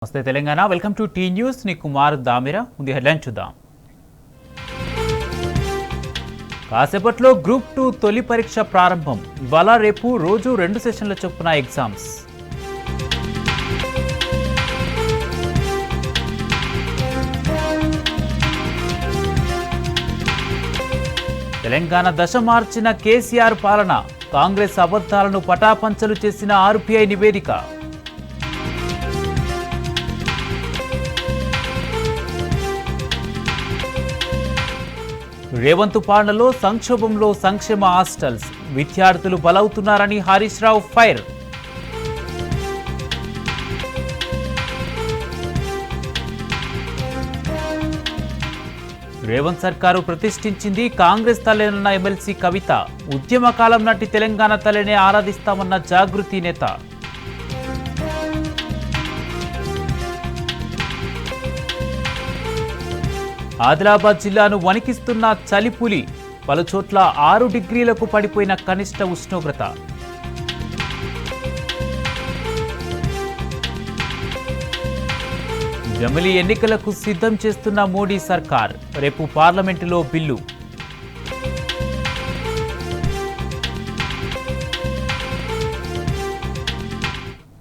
నమస్తే Telangana welcome to T news ని కుమార్ దామిరా ముందు హెడ్లైన్ చూద్దాం. కాసేపట్లో గ్రూప్ 2 తొలి పరీక్ష ప్రారంభం. ఇవాళ రేపు రోజు 2 సెషన్ల చొప్పున ఎగ్జామ్స్. తెలంగాణ దశ మార్చిన కేసీఆర్ పాలన. కాంగ్రెస్ అబద్ధాలను పటాపంచలు చేసిన ఆర్బీఐ నివేదిక. రేవంత్ పాలనలో సంక్షోభంలో సంక్షేమ హాస్టల్స్. విద్యార్థులు బలవుతున్నారని హరీష్ రావు ఫైర్. రేవంత్ సర్కారు ప్రతిష్ఠించింది కాంగ్రెస్ తల్లేనన్న ఎమ్మెల్సీ కవిత. ఉద్యమకాలం నాటి తెలంగాణ తల్లినే ఆరాధిస్తామన్న జాగృతి నేత. ఆదిలాబాద్ జిల్లాను వణికిస్తున్న చలిపులి. పలుచోట్ల 6 డిగ్రీలకు పడిపోయిన కనిష్ట ఉష్ణోగ్రత. జమిలీ ఎన్నికలకు సిద్ధం చేస్తున్న మోడీ సర్కార్. రేపు పార్లమెంటులో బిల్లు.